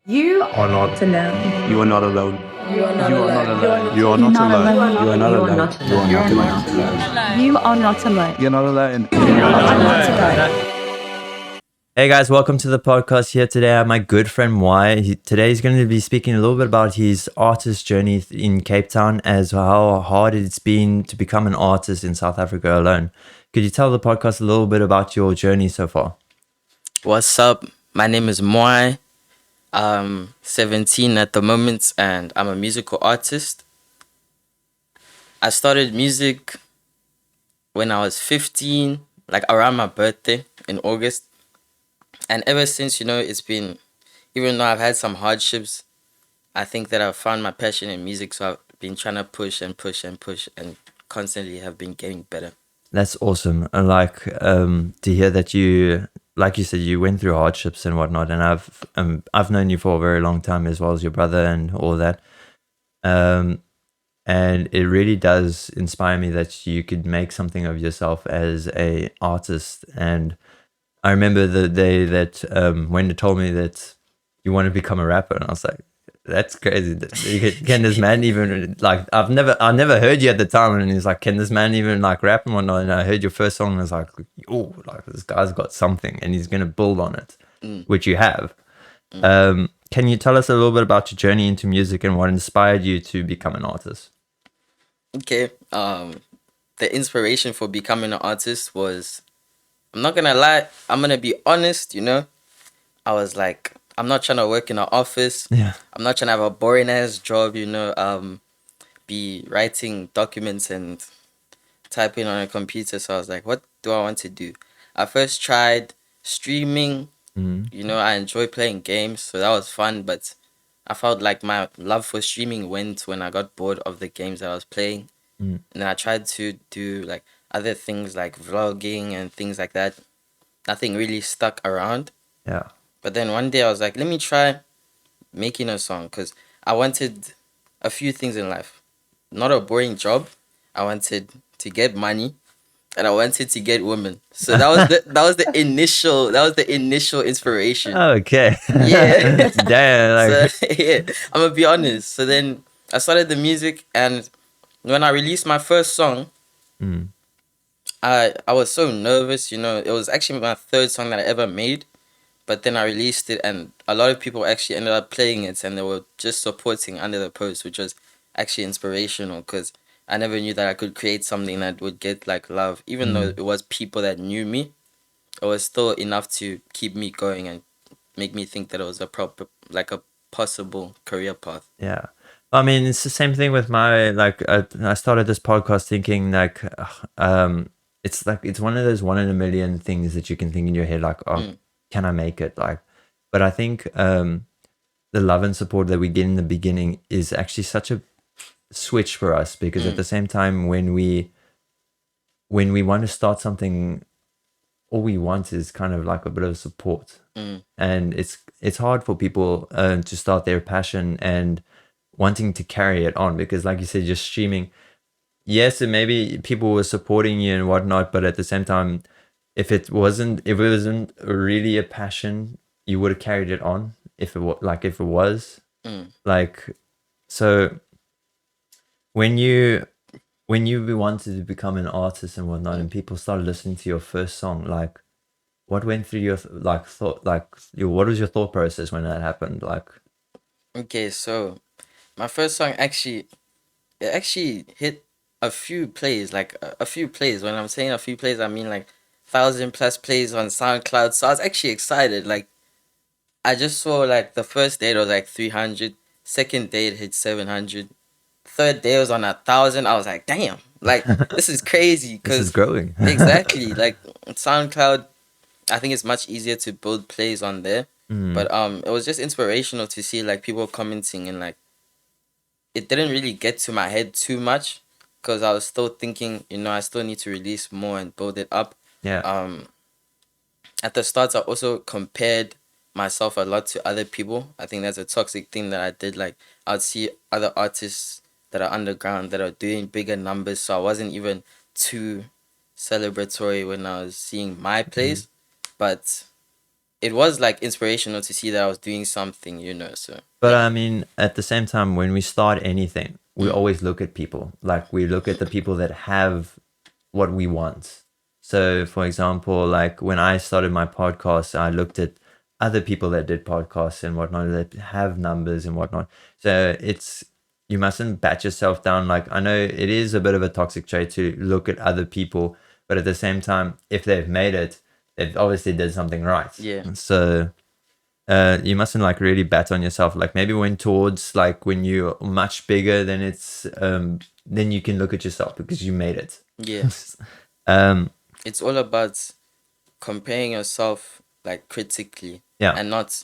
You are not alone. You are not alone. You are not You are alone. not alone. You are not alone. You are not You are alone. not You are alone. not alone. You are not alone. You're not alone. You are not alone. Hey guys, welcome to the podcast. Here today I have my good friend Mwai. Today he's going to be speaking a little bit about his artist journey in Cape Town, as how hard it's been to become an artist in South Africa alone. Could you tell the podcast a little bit about your journey so far? What's up? My name is Mwai. I'm 17 at the moment and I'm a musical artist. I started music when I was 15, like around my birthday in August. And ever since, it's been, even though I've had some hardships, I think that I've found my passion in music. So I've been trying to push and push and push and constantly have been getting better. That's awesome. And to hear that you, like you said, you went through hardships and whatnot. And I've known you for a very long time, as well as your brother and all that. And it really does inspire me that you could make something of yourself as a artist. And I remember the day that Wenda told me that you want to become a rapper, and I was like, "That's crazy! Can this man even like? I never heard you at the time." And he's like, "Can this man even like rap and whatnot?" And I heard your first song, and I was like, "Oh, like this guy's got something, and he's gonna build on it," which you have. Can you tell us a little bit about your journey into music and what inspired you to become an artist? Okay. The inspiration for becoming an artist was, I'm not gonna lie, I'm gonna be honest, I was like, I'm not trying to work in an office. Yeah. I'm not trying to have a boring ass job, be writing documents and typing on a computer. So I was like, what do I want to do? I first tried streaming. I enjoy playing games, so that was fun, but I felt like my love for streaming went when I got bored of the games that I was playing. And then I tried to do like other things like vlogging and things like that. Nothing really stuck around. Yeah. But then one day I was like, let me try making a song, because I wanted a few things in life. Not a boring job. I wanted to get money and I wanted to get women. So that was the initial inspiration. Okay. Yeah. Damn. So yeah, I'm gonna be honest. So then I started the music, and when I released my first song, I was so nervous. It was actually my third song that I ever made. But then I released it, and a lot of people actually ended up playing it, and they were just supporting under the post, which was actually inspirational, because I never knew that I could create something that would get like love. Even though it was people that knew me, it was still enough to keep me going and make me think that it was a possible career path. Yeah. I mean, it's the same thing with my, I started this podcast thinking it's one of those one in a million things that you can think in your head, like, oh, can I make it? But I think the love and support that we get in the beginning is actually such a switch for us, because at the same time, when we want to start something, all we want is kind of like a bit of support. And it's hard for people to start their passion and wanting to carry it on, because like you said, just streaming, yes, and maybe people were supporting you and whatnot, but at the same time, if it wasn't really a passion, you would have carried it on if it was like. So when you wanted to become an artist and whatnot, and people started listening to your first song, like, what went through your thought, what was your thought process when that happened? Like, Okay, so my first song actually hit a few plays, like a few plays. When I'm saying a few plays, I mean like 1,000+ plays on SoundCloud. So I was actually excited. Like, I just saw like the first day it was like 300, second day it hit 700, third day it was on 1,000. I was like, damn, like this is crazy. this is Cause growing. exactly, like SoundCloud, I think it's much easier to build plays on there. But it was just inspirational to see like people commenting, and like it didn't really get to my head too much, because I was still thinking, I still need to release more and build it up. Yeah. At the start, I also compared myself a lot to other people. I think that's a toxic thing that I did. Like, I'd see other artists that are underground that are doing bigger numbers, so I wasn't even too celebratory when I was seeing my plays. But it was like inspirational to see that I was doing something, you know. So But I mean, at the same time, when we start anything, we always look at people. Like we look at the people that have what we want. So, for example, like when I started my podcast, I looked at other people that did podcasts and whatnot that have numbers and whatnot. So it's you mustn't bat yourself down. Like I know it is a bit of a toxic trait to look at other people, but at the same time, if they've made it, they've obviously did something right. Yeah. So you mustn't like really bet on yourself. Like maybe when towards like when you're much bigger, then it's then you can look at yourself because you made it. Yeah. um It's all about comparing yourself like critically, Yeah. and not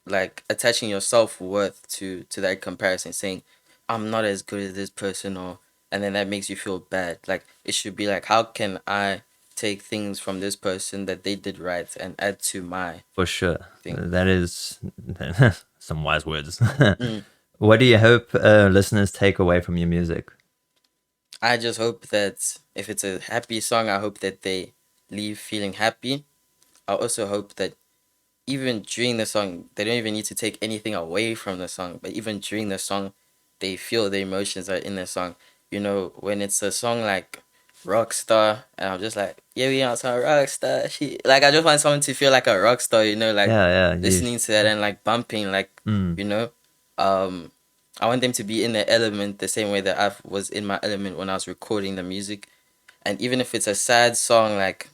like attaching your self-worth to that comparison, saying I'm not as good as this person, or and then that makes you feel bad. Like it should be like, how can I take things from this person that they did right and add to my For sure. thing. That is some wise words. What do you hope listeners take away from your music? I just hope that if it's a happy song, I hope that they leave feeling happy. I also hope that even during the song, they don't even need to take anything away from the song, but even during the song, they feel the emotions are in the song. You know, when it's a song like Rockstar, and I'm just like, yeah, we are some Rockstar. Like, I just want someone to feel like a rock star, you know, like Yeah, listening to that and like bumping, like, you know. I want them to be in their element the same way that I was in my element when I was recording the music. And even if it's a sad song, like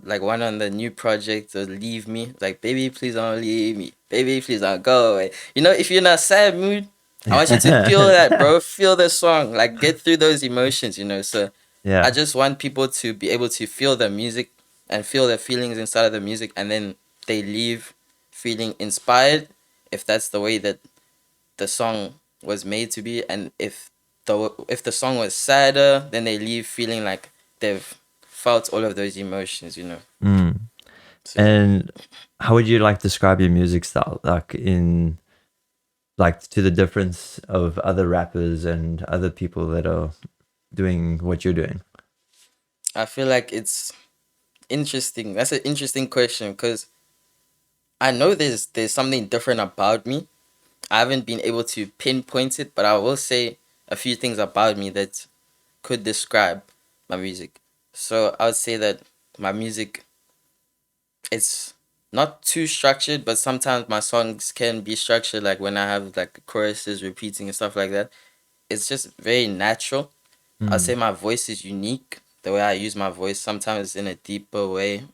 like one on the new project, Leave Me, like, baby please don't leave me, baby please don't go away. You know, if you're in a sad mood, I want you to feel that, bro. Feel the song, like get through those emotions, you know. So Yeah. I just want people to be able to feel the music and feel the feelings inside of the music, and then they leave feeling inspired, if that's the way that the song was made to be. And if the song was sadder, then they leave feeling like they've felt all of those emotions, you know. So, And how would you like describe your music style, like in like to the difference of other rappers and other people that are doing what you're doing? I feel like it's interesting. That's an interesting question, because I know there's something different about me. I haven't been able to pinpoint it, but I will say a few things about me that could describe my music. So I would say that my music, it's not too structured, but sometimes my songs can be structured, like when I have like choruses repeating and stuff like that. It's just very natural. I'd say my voice is unique. The way I use my voice, sometimes it's in a deeper way.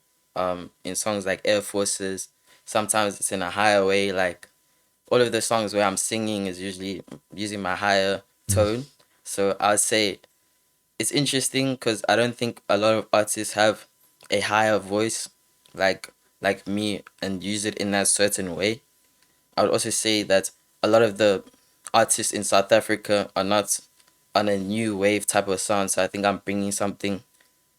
In songs like Air Forces, sometimes it's in a higher way. Like all of the songs where I'm singing is usually using my higher tone. So I'd say it's interesting because I don't think a lot of artists have a higher voice like me and use it in that certain way. I would also say that a lot of the artists in South Africa are not on a new wave type of sound, so I think I'm bringing something New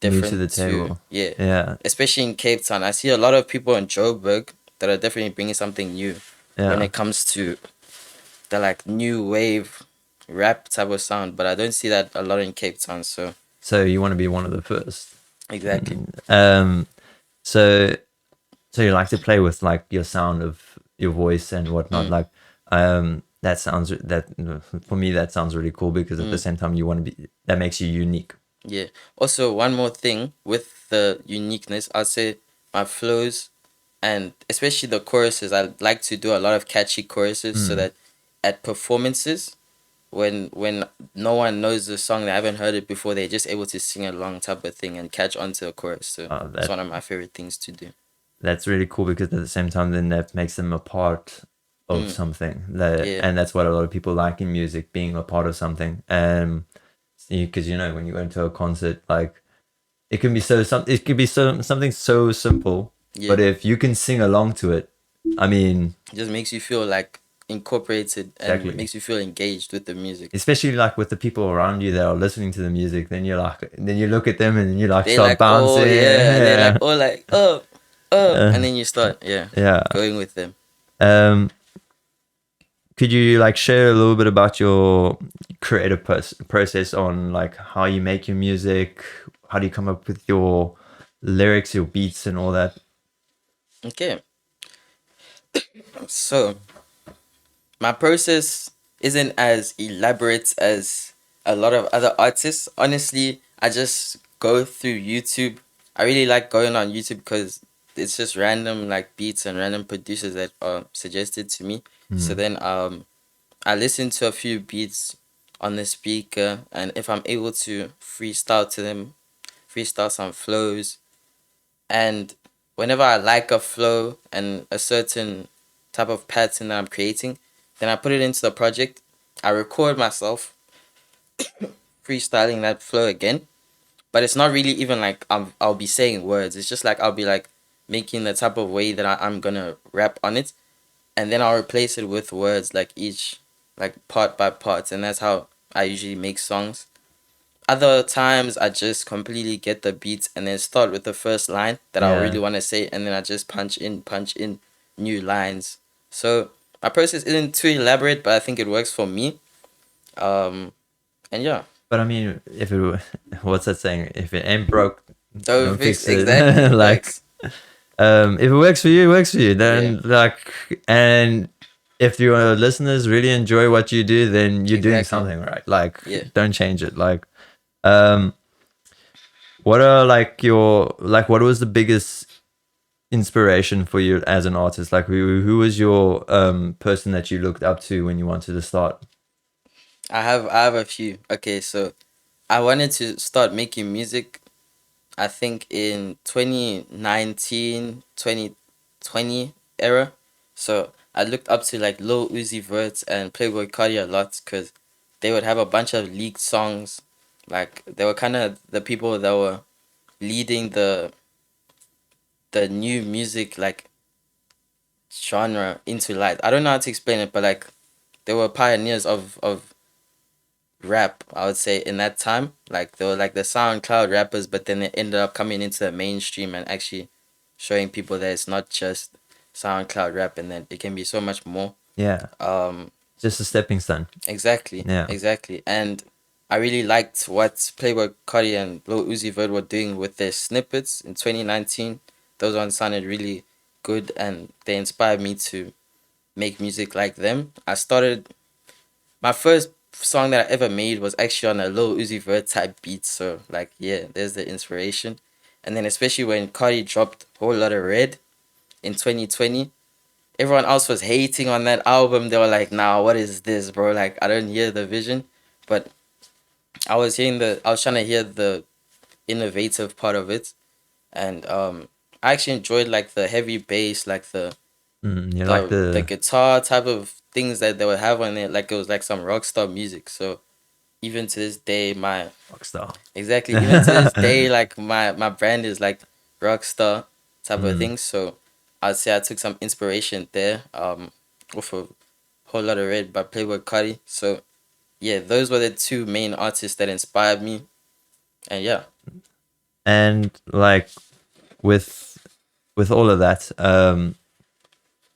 different to the table. yeah. Yeah. Especially in Cape Town, I see a lot of people in Joburg that are definitely bringing something new when Yeah. it comes to the like new wave rap type of sound, but I don't see that a lot in Cape Town. So So you want to be one of the first. exactly. So you like to play with like your sound of your voice and whatnot. Like that sounds for me that sounds really cool because at the same time you want to be that makes you unique. Yeah. Also, one more thing with the uniqueness, I'd say my flows, and especially the choruses. I like to do a lot of catchy choruses so that at performances, when no one knows the song, they haven't heard it before, they're just able to sing along type of thing and catch onto the chorus. So it's one of my favorite things to do. That's really cool because at the same time then that makes them a part of something Yeah. and that's what a lot of people like in music, being a part of something. Because you know when you go into a concert, like it can be something so simple, Yeah. but if you can sing along to it, I mean, It just makes you feel like incorporated and Exactly. makes you feel engaged with the music. especially like with the people around you that are listening to the music, then you're like, then you look at them and you like They start like, bouncing. oh yeah, they're like, oh like, oh, and then you start, yeah. going with them. Could you like share a little bit about your creative process on like how you make your music? How do you come up with your lyrics, your beats, and all that? Okay, so my process isn't as elaborate as a lot of other artists. Honestly, I just go through YouTube. I really like going on YouTube because it's just random like beats and random producers that are suggested to me. So then I listen to a few beats on the speaker, and if I'm able to freestyle to them, freestyle some flows, and whenever I like a flow and a certain type of pattern that I'm creating, then I put it into the project. I record myself freestyling that flow again, but it's not really even like I'll be saying words. It's just like I'll be like making the type of way that I'm gonna rap on it, and then I'll replace it with words like each, like part by part, and that's how I usually make songs. Other times I just completely get the beats and then start with the first line that I Yeah. really want to say, and then I just punch in new lines. So my process isn't too elaborate, but I think it works for me. And yeah, But I mean, if it what's that saying? If it ain't broke, don't don't fix fix it. exactly. Like, Facts. if it works for you, it works for you. Yeah, Then like, and if your listeners really enjoy what you do, then you're doing exactly. something right. Like, Yeah. don't change it. Like, um, what are like your like? What was the biggest inspiration for you as an artist? Like, who was your person that you looked up to when you wanted to start? I have a few. Okay, so I wanted to start making music I think in 2019, 2020 era. So I looked up to like Lil Uzi Vert and Playboy Cardi a lot because they would have a bunch of leaked songs. Like they were kind of the people that were leading the new music like genre into light. I don't know how to explain it, but like they were pioneers of rap, I would say, in that time. Like they were like the SoundCloud rappers, but then they ended up coming into the mainstream and actually showing people that it's not just SoundCloud rap and then it can be so much more. Yeah, Um just a stepping stone. exactly. Yeah. Exactly. And I really liked what Playboy Cardi and Lil Uzi Vert were doing with their snippets in 2019. Those ones sounded really good and they inspired me to make music like them. I started my first song that I ever made was actually on a Lil Uzi Vert type beat. So like yeah, there's the inspiration. And then especially when Cardi dropped Whole Lotta Red in 2020, everyone else was hating on that album. They were like, "Nah, what is this, bro? Like I don't hear the vision." But I was trying to hear the innovative part of it, and I actually enjoyed like the heavy bass, like You like the the guitar type of things that they would have on it. Like it was like some rock star music. So even to this day, my rock star. exactly even to this day, like my brand is like rockstar type of thing. So I'd say I took some inspiration there. Off a Whole Lot of Red by Playboy Cardi. So yeah, those were the two main artists that inspired me. And yeah, And like with all of that,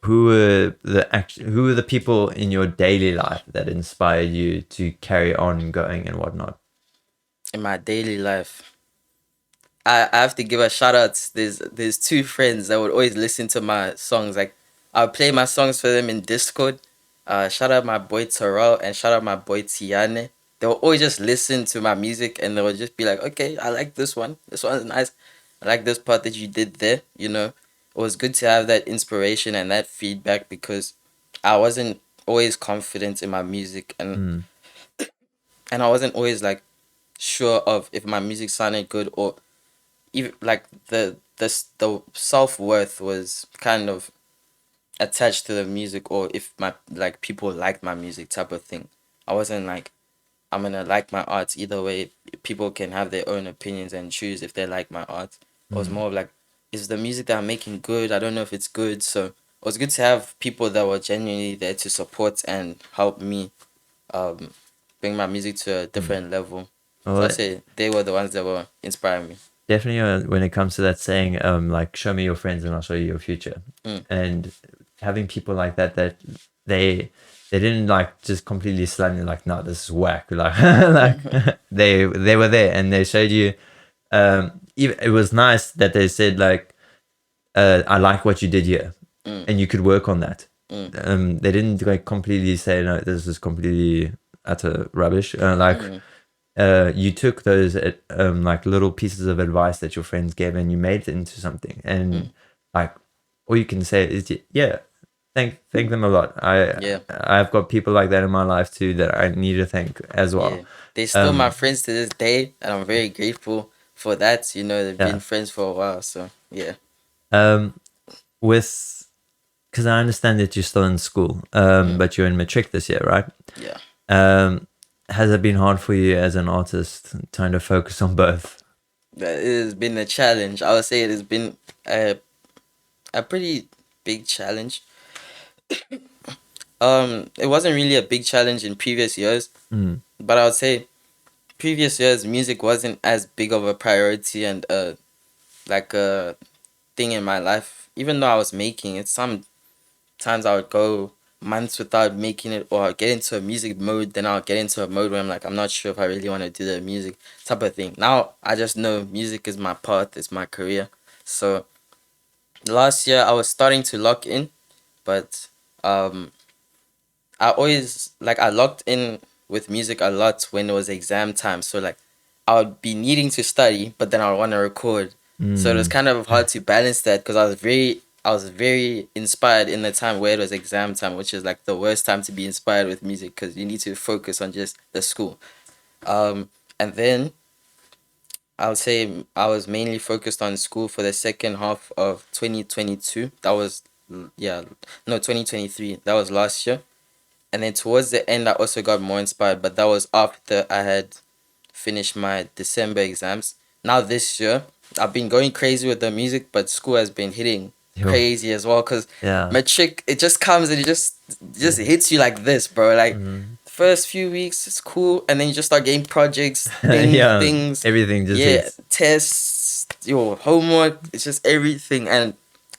who were the people in your daily life that inspired you to carry on going and whatnot? in my daily life, I have to give a shout out. There's two friends that would always listen to my songs. Like I'll play my songs for them in Discord. Shout out my boy Terrell and shout out my boy Tiane. They will always just listen to my music and they will just be like, okay, I like this one. This one's nice. I like this part that you did there. You know, it was good to have that inspiration and that feedback because I wasn't always confident in my music and I wasn't always like sure of if my music sounded good or even like the self-worth was kind of attached to the music or if my like people liked my music type of thing. I wasn't like I'm gonna like my art either way. People can have their own opinions and choose if they like my art. It was more of like, is the music that I'm making good? I don't know if it's good. So it was good to have people that were genuinely there to support and help me um bring my music to a different level. So I Well, say they were the ones that were inspiring me. definitely when it comes to that saying, like, show me your friends and I'll show you your future. And having people like that they didn't like just completely suddenly like, no, this is whack. Like like they were there and they showed you. Even it was nice that they said like, I like what you did here, and you could work on that. They didn't like completely say no, this is completely utter rubbish. You took those like little pieces of advice that your friends gave and you made it into something, and like all you can say is yeah, thank them a lot. I've got people like that in my life too that I need to thank as well. Yeah. They're still my friends to this day, and I'm very grateful for that. You know, they've Yeah. been friends for a while, so yeah. With because I understand that you're still in school, but you're in matric this year, right? Yeah. Has it been hard for you as an artist trying to focus on both? It has been a challenge. I would say it has been a pretty big challenge. It wasn't really a big challenge in previous years, but I would say previous years music wasn't as big of a priority and like a thing in my life. Even though I was making it, sometimes I would go months without making it, or I'll get into a music mode, then I'll get into a mode where I'm like, I'm not sure if I really want to do the music type of thing. Now I just know music is my path, it's my career. So last year I was starting to lock in, but I always like I locked in with music a lot when it was exam time. So like I would be needing to study, but then I would want to record. So it was kind of hard to balance that because I was very inspired in the time where it was exam time, which is like the worst time to be inspired with music because you need to focus on just the school. And then I would say I was mainly focused on school for the second half of 2022. That was, yeah, no, 2023. That was last year. And then towards the end, I also got more inspired, but that was after I had finished my December exams. Now this year, I've been going crazy with the music, but school has been hitting crazy as well. Cause matric, it just comes and it just hits you like this, bro. Like first few weeks, it's cool, and then you just start getting projects, things, everything just hits. Tests, your homework. It's just everything, and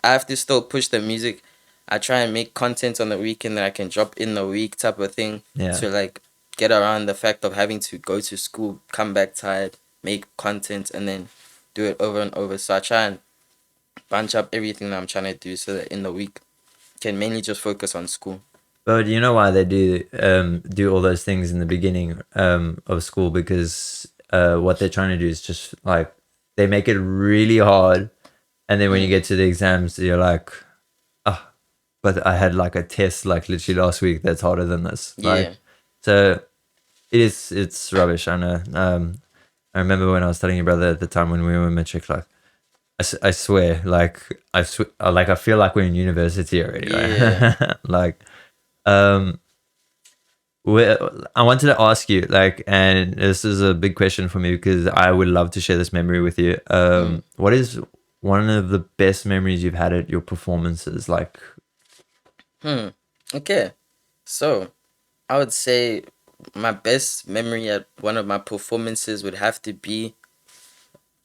I have to still push the music. I try and make content on the weekend that I can drop in the week type of thing to like get around the fact of having to go to school, come back tired, make content, and then do it over and over. So I try and bunch up everything that I'm trying to do so that in the week can mainly just focus on school. But you know why they do all those things in the beginning of school? Because what they're trying to do is just like they make it really hard, and then when you get to the exams, you're like, but I had like a test like literally last week that's harder than this. Like, so it's rubbish. I know. I remember when I was telling your brother at the time when we were in matric, like I swear, like I feel like we're in university already. Right? Like, I wanted to ask you, like, and this is a big question for me because I would love to share this memory with you. What is one of the best memories you've had at your performances? Like, Okay. So I would say my best memory at one of my performances would have to be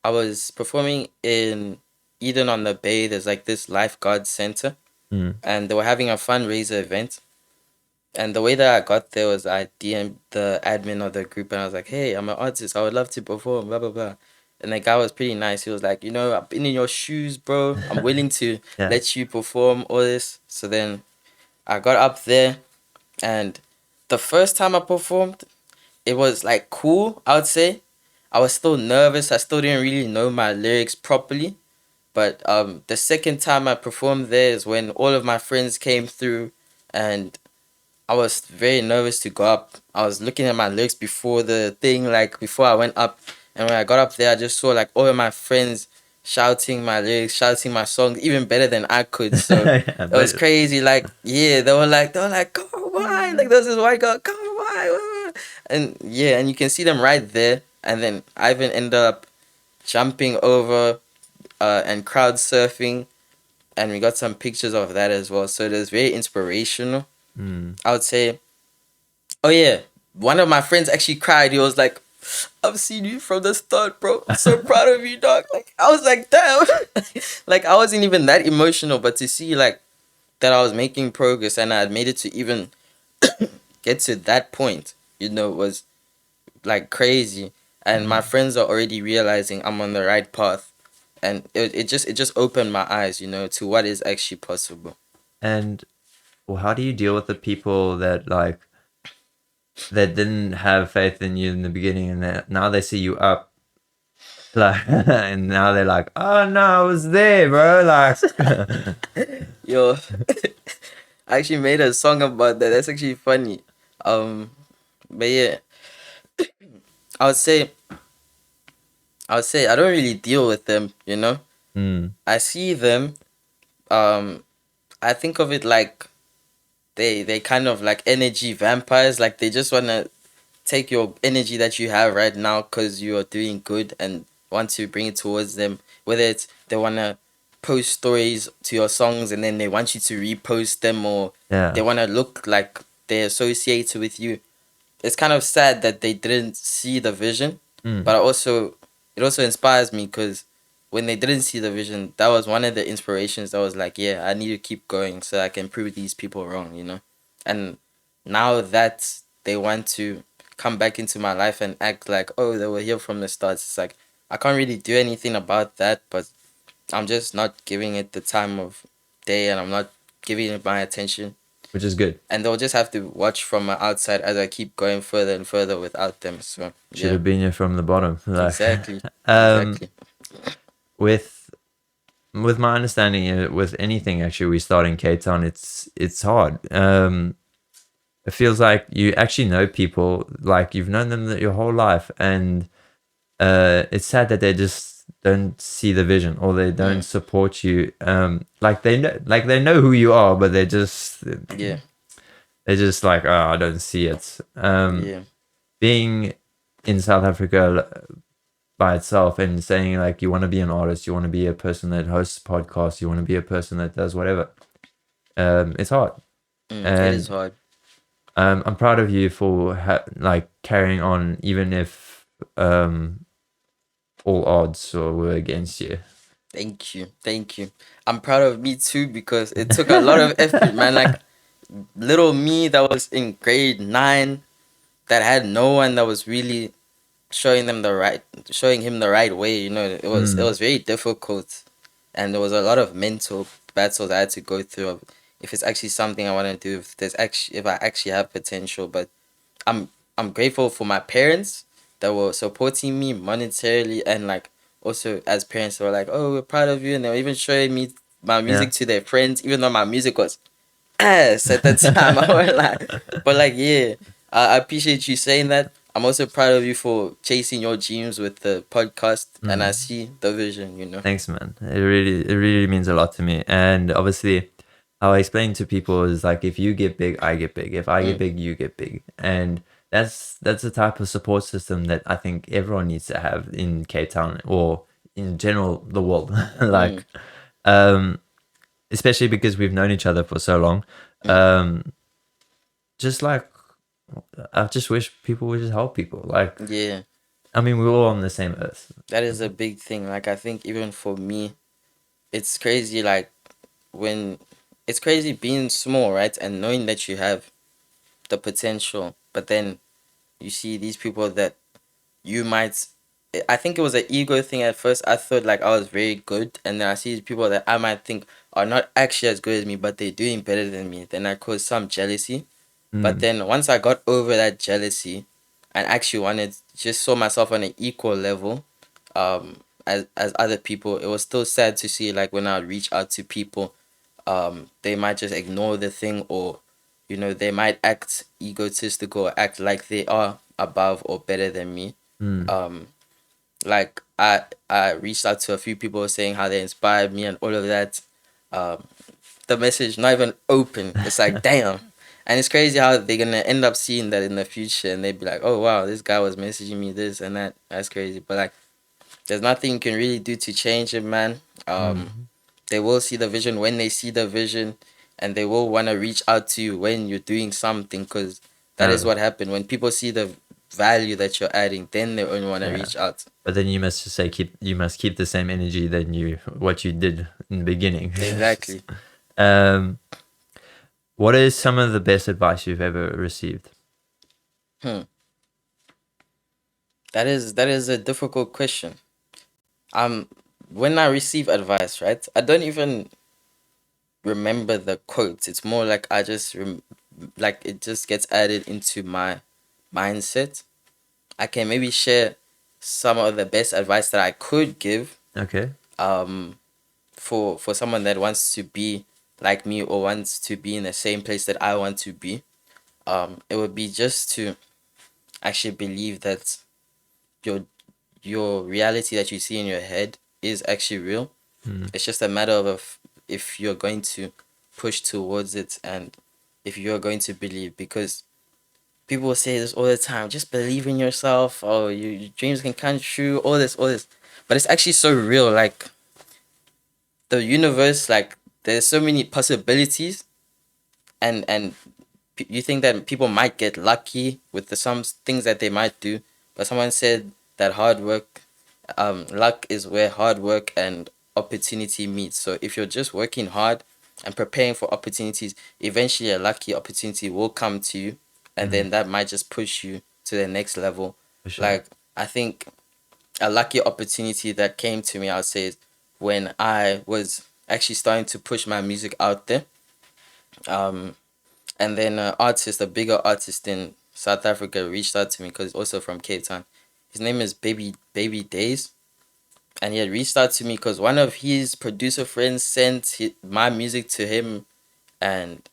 I was performing in Eden on the Bay. There's like this lifeguard center, and they were having a fundraiser event. And the way that I got there was I DM'd the admin of the group and I was like, hey, I'm an artist. I would love to perform, blah, blah, blah. And the guy was pretty nice. He was like, you know, I've been in your shoes, bro. I'm willing to let you perform all this. So then I got up there, and the first time I performed, it was like cool, I would say. I was still nervous. I still didn't really know my lyrics properly. But the second time I performed there is when all of my friends came through, and I was very nervous to go up. I was looking at my lyrics before the thing, like before I went up. And when I got up there, I just saw like all of my friends shouting my lyrics, shouting my songs, even better than I could. So it was crazy. Like, yeah, they were like, come on, like there was this white girl, come on. And yeah, and you can see them right there. And then Ivan ended up jumping over and crowd surfing. And we got some pictures of that as well. So it was very inspirational. I would say, oh yeah, one of my friends actually cried. He was like, I've seen you from the start, bro. I'm so proud of you, dog. Like, I was like, damn. Like, I wasn't even that emotional, but to see like that I was making progress and I had made it to even get to that point, you know, was like crazy. And my friends are already realizing I'm on the right path. and it just opened my eyes, to what is actually possible. And well, how do you deal with the people that like that didn't have faith in you in the beginning, and that now they see you up, like, and now they're like, "Oh no, I was there, bro!" Like, Yo, I actually made a song about that. That's actually funny. But yeah, I would say I don't really deal with them. I see them. Um, I think of it like they kind of like energy vampires. Like they just wanna take your energy that you have right now because you are doing good and want to bring it towards them. Whether it's they wanna post stories to your songs and then they want you to repost them, or yeah, they wanna look like they're associated with you. It's kind of sad that they didn't see the vision, but it also inspires me because when they didn't see the vision, that was one of the inspirations that was like, yeah, I need to keep going so I can prove these people wrong. And now that they want to come back into my life and act like, oh, they were here from the start, it's like I can't really do anything about that, but I'm just not giving it the time of day and I'm not giving it my attention. which is good. And they'll just have to watch from my outside as I keep going further and further without them. So Should yeah, have been here from the bottom. Like, exactly, um, exactly. with my understanding, with anything actually, we start in Cape Town. It's hard. It feels like you actually know people, like you've known them your whole life, and it's sad that they just don't see the vision or they don't support you. Like they know who you are, but Yeah, they're just like, oh, I don't see it. yeah, Being in South Africa by itself and saying like you want to be an artist, you want to be a person that hosts podcasts, you want to be a person that does whatever. It's hard, it and is hard. I'm proud of you for like carrying on, even if all odds were against you. Thank you, thank you. I'm proud of me too because it took a lot of effort, man. Like little me that was in grade 9, that had no one that was really showing him the right way. It was very difficult, and there was a lot of mental battles I had to go through of if it's actually something I want to do, if I actually have potential. But I'm grateful for my parents that were supporting me monetarily, and like also as parents they were like, oh, we're proud of you, and they were even showing me my Yeah. music to their friends, even though my music was ass at that time. I won't lie. But like, yeah, I appreciate you saying that. I'm also proud of you for chasing your dreams with the podcast, and I see the vision. Thanks, man. It really means a lot to me. And obviously, how I explain to people is like, if you get big, I get big. If I get big, you get big. And that's the type of support system that I think everyone needs to have in Cape Town or in general the world. Like, especially because we've known each other for so long. Just like, I just wish people would just help people. Like, Yeah, I mean, we're all on the same earth. that is a big thing. Like I think even for me, it's crazy. Like when it's crazy being small, right, and knowing that you have the potential, but then you see these people that you might. I think it was an ego thing at first. I thought like I was very good, and then I see people that I might think are not actually as good as me, but they're doing better than me. Then I cause some jealousy. But then once I got over that jealousy, and actually just saw myself on an equal level, as other people, it was still sad to see like when I would reach out to people, they might just ignore the thing, or they might act egotistical or act like they are above or better than me. Like I reached out to a few people saying how they inspired me and all of that. The message not even open. It's like damn. And it's crazy how they're gonna end up seeing that in the future and they'd be like, oh wow, this guy was messaging me this and that. That's crazy. But like there's nothing you can really do to change it, man. They will see the vision when they see the vision, and they will want to reach out to you when you're doing something, because that is what happened. When people see the value that you're adding, then they only want to reach out. But then you must just say you must keep the same energy that what you did in the beginning. Exactly. What is some of the best advice you've ever received? That is a difficult question. when I receive advice, right, I don't even remember the quotes. It's more like I just like it just gets added into my mindset. I can maybe share some of the best advice that I could give Okay. um for someone that wants to be like me or wants to be in the same place that I want to be. It would be just to actually believe that your your reality that you see in your head is actually real. It's just a matter of if you're going to push towards it and if you're going to believe, because people will say this all the time, just believe in yourself, or your dreams can come true, all this. But it's actually so real. Like the universe, like there's so many possibilities, and you think that people might get lucky with the some things that they might do, but someone said that hard work, luck is where hard work and opportunity meets. So if you're just working hard and preparing for opportunities, eventually a lucky opportunity will come to you, and then that might just push you to the next level. For sure. Like I think a lucky opportunity that came to me, I'll say, is when I was actually starting to push my music out there. Um, and then an artist, a bigger artist in South Africa, reached out to me because he's also from Cape Town. His name is Baby Days, and he had reached out to me because one of his producer friends sent my music to him, and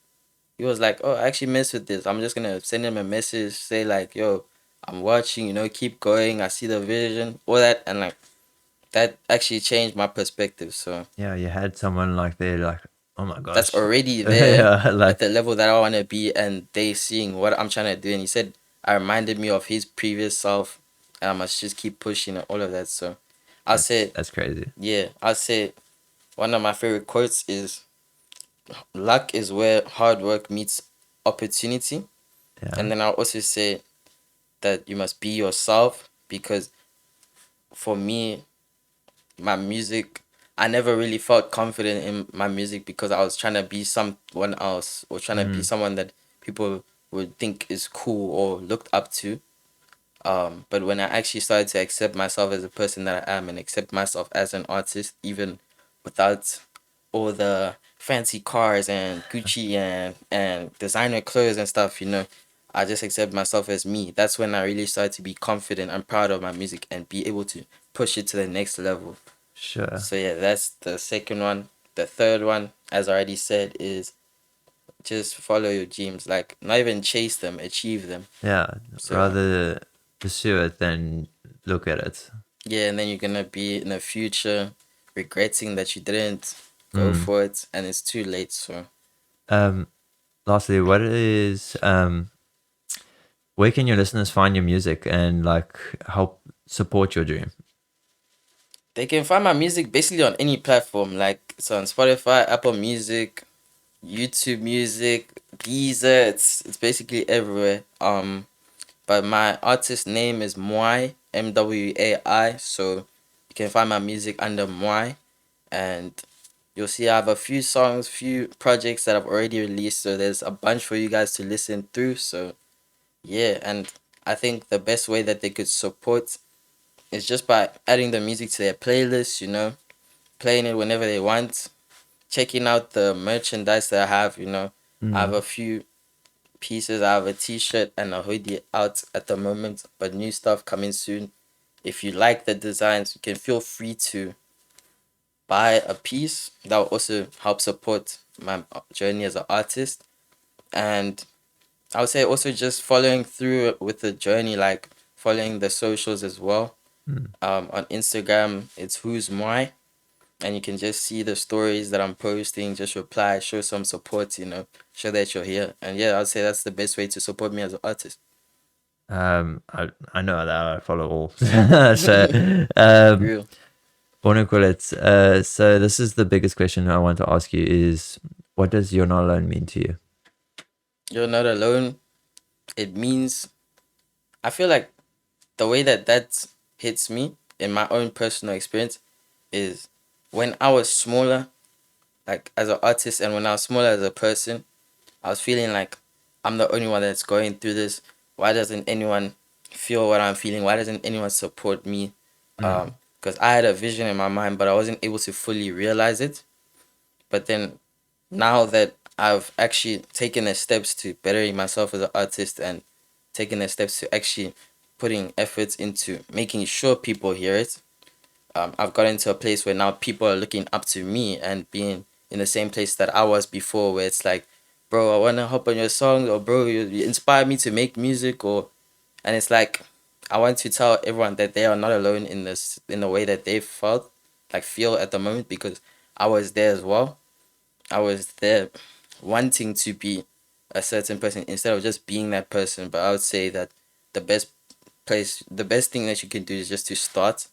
he was like, "Oh, I actually mess with this. I'm just gonna send him a message, say like, yo, I'm watching. Keep going. I see the vision, all that, and like that actually changed my perspective. So Yeah, you had someone like there, like, oh my gosh. that's already there Yeah, at like, the level that I want to be, and they seeing what I'm trying to do. And he said I reminded me of his previous self, and I must just keep pushing and all of that. So I said, that's crazy. yeah, I said one of my favorite quotes is, luck is where hard work meets opportunity. Yeah. And then I'll also say that you must be yourself, because for me, my music, I never really felt confident in my music because I was trying to be someone else, or trying to be someone that people would think is cool or looked up to. But when I actually started to accept myself as a person that I am, and accept myself as an artist, even without all the fancy cars and Gucci and designer clothes and stuff, I just accept myself as me. That's when I really started to be confident and proud of my music and be able to push it to the next level. Sure. So yeah, that's the second one. The third one, as I already said, is just follow your dreams. Like not even chase them, achieve them. Yeah. So Rather pursue it than look at it. yeah, and then you're gonna be in the future regretting that you didn't go for it, and it's too late. So Lastly, what is where can your listeners find your music and like help support your dream? they can find my music basically on any platform. Like it's on Spotify, Apple Music, YouTube Music, Deezer. It's basically everywhere. But my artist name is Mwai, Mwai. So you can find my music under Mwai, and you'll see I have a few songs, few projects that I've already released. So there's a bunch for you guys to listen through. So yeah, and I think the best way that they could support is just by adding the music to their playlist. Playing it whenever they want, checking out the merchandise that I have. I have a few pieces. I have a t-shirt and a hoodie out at the moment, but new stuff coming soon. If you like the designs, you can feel free to buy a piece. That will also help support my journey as an artist. And I would say also just following through with the journey, like following the socials as well. On Instagram, it's Who's Mwai, and you can just see the stories that I'm posting. Just reply, show some support, show that you're here. And yeah, I'd say that's the best way to support me as an artist. I know that I follow all. So Real. what do you call it? So this is the biggest question I want to ask you is what does "You're Not Alone" mean to you? You're not alone. It means, I feel like the way that hits me in my own personal experience is when I was smaller, like as an artist, and when I was smaller as a person, I was feeling like I'm the only one that's going through this. Why doesn't anyone feel what I'm feeling? Why doesn't anyone support me? because I had a vision in my mind, but I wasn't able to fully realize it. But then now that I've actually taken the steps to bettering myself as an artist and taking the steps to actually putting efforts into making sure people hear it, I've gotten to a place where now people are looking up to me and being in the same place that I was before, where it's like, bro, I want to hop on your song, or bro, you inspired me to make music, or, and it's like, I want to tell everyone that they are not alone in this, in the way that they feel at the moment, because I was there as well. I was there wanting to be a certain person instead of just being that person. But I would say that the best thing that you can do is just to start,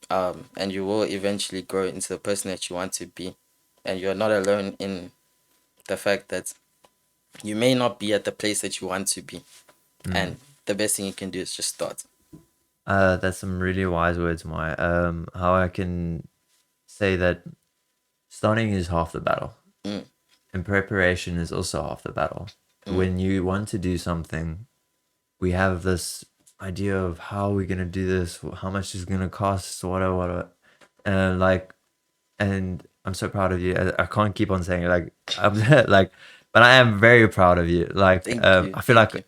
and you will eventually grow into the person that you want to be. And you're not alone in the fact that you may not be at the place that you want to be. And the best thing you can do is just start. That's some really wise words, Mwai. How I can say that starting is half the battle, and preparation is also half the battle. When you want to do something, we have this idea of how we're gonna do this, how much is gonna cost, whatever, and I'm so proud of you. I can't keep on saying it, I'm like, but I am very proud of you. Like, Thank you. I feel like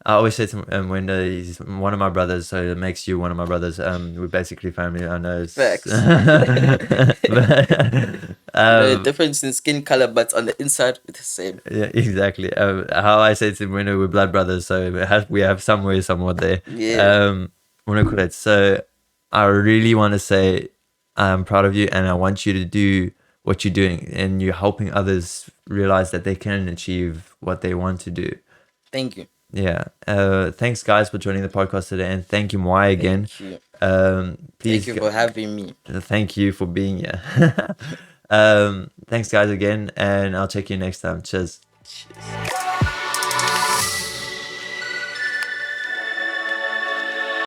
I always say to Wenda, he's one of my brothers, so it makes you one of my brothers. We're basically family. I know. Facts. The difference in skin color, but on the inside, it's the same. Yeah, exactly. How I say to Wenda, we're blood brothers, so we have somewhere, somewhat there. Yeah. So I really want to say I'm proud of you, and I want you to do what you're doing, and you're helping others realize that they can achieve what they want to do. Thank you. Yeah. Thanks, guys, for joining the podcast today, and thank you, Mwai, again. Thank you. Please, Thank you for having me. thank you for being here. Thanks, guys, again, and I'll check you next time. Cheers. Cheers.